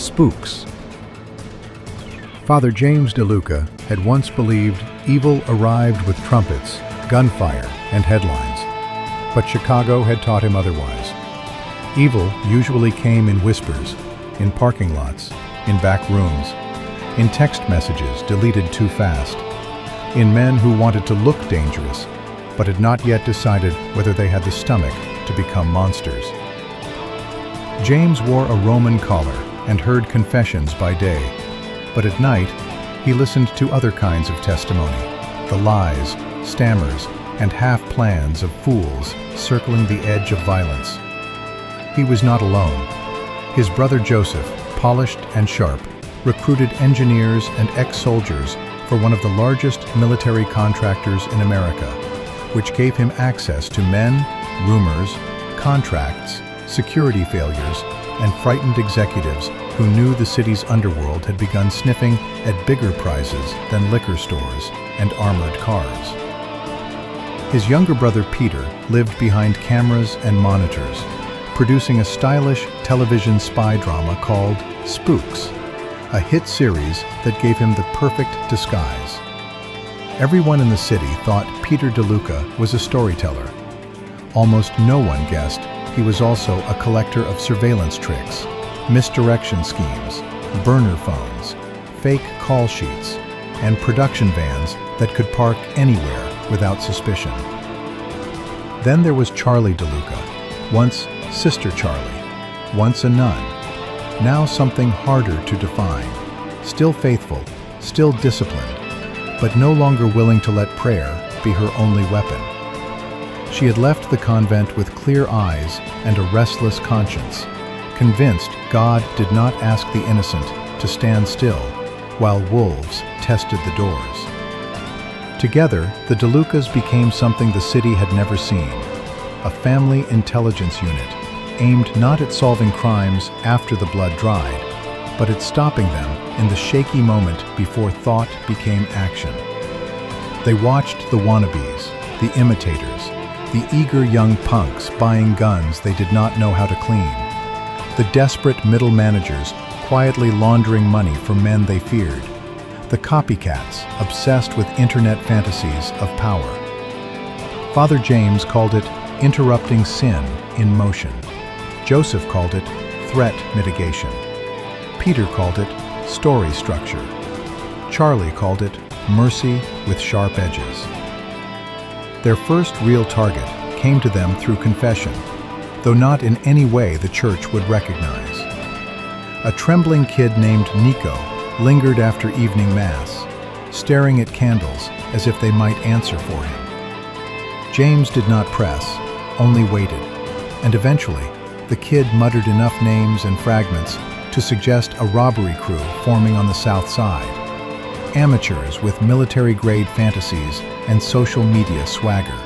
Spooks. Father James DeLuca had once believed evil arrived with trumpets, gunfire, and headlines. But Chicago had taught him otherwise. Evil usually came in whispers, in parking lots, in back rooms, in text messages deleted too fast, in men who wanted to look dangerous, but had not yet decided whether they had the stomach to become monsters. James wore a Roman collar and heard confessions by day, but at night he listened to other kinds of testimony, the lies, stammers, and half-plans of fools circling the edge of violence. He was not alone. His brother Joseph, polished and sharp, recruited engineers and ex-soldiers for one of the largest military contractors in America, which gave him access to men, rumors, contracts, security failures, and frightened executives who knew the city's underworld had begun sniffing at bigger prizes than liquor stores and armored cars. His younger brother Peter lived behind cameras and monitors, producing a stylish television spy drama called Spooks, a hit series that gave him the perfect disguise. Everyone in the city thought Peter DeLuca was a storyteller. Almost no one guessed he was also a collector of surveillance tricks, misdirection schemes, burner phones, fake call sheets, and production vans that could park anywhere without suspicion. Then there was Charlie DeLuca, once Sister Charlie, once a nun, now something harder to define, still faithful, still disciplined, but no longer willing to let prayer be her only weapon. She had left the convent with clear eyes and a restless conscience, convinced God did not ask the innocent to stand still while wolves tested the doors. Together, the DeLucas became something the city had never seen, a family intelligence unit aimed not at solving crimes after the blood dried, but at stopping them in the shaky moment before thought became action. They watched the wannabes, the imitators, the eager young punks buying guns they did not know how to clean, the desperate middle managers quietly laundering money from men they feared, the copycats obsessed with internet fantasies of power. Father James called it interrupting sin in motion. Joseph called it threat mitigation. Peter called it story structure. Charlie called it mercy with sharp edges. Their first real target came to them through confession, though not in any way the church would recognize. A trembling kid named Nico lingered after evening mass, staring at candles as if they might answer for him. James did not press, only waited, and eventually the kid muttered enough names and fragments to suggest a robbery crew forming on the south side. Amateurs with military-grade fantasies and social media swagger.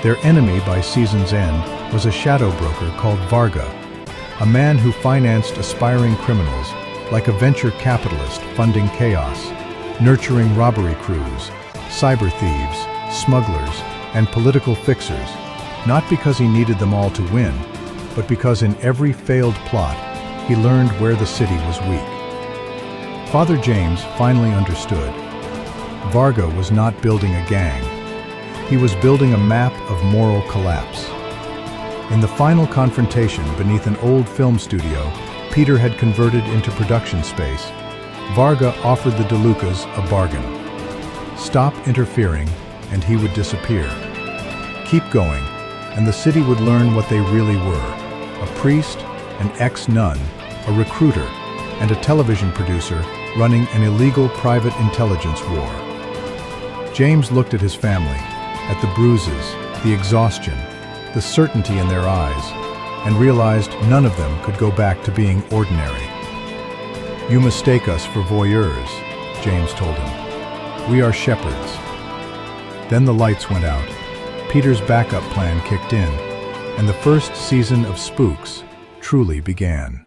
Their enemy by season's end was a shadow broker called Varga, a man who financed aspiring criminals like a venture capitalist funding chaos, nurturing robbery crews, cyber thieves, smugglers, and political fixers, not because he needed them all to win, but because in every failed plot, he learned where the city was weak. Father James finally understood. Varga was not building a gang. He was building a map of moral collapse. In the final confrontation beneath an old film studio Peter had converted into production space, Varga offered the DeLucas a bargain. Stop interfering, and he would disappear. Keep going, and the city would learn what they really were: a priest, an ex-nun, a recruiter, and a television producer running an illegal private intelligence war. James looked at his family, at the bruises, the exhaustion, the certainty in their eyes, and realized none of them could go back to being ordinary. "You mistake us for voyeurs," James told him. "We are shepherds." Then the lights went out. Peter's backup plan kicked in, and the first season of Spooks truly began.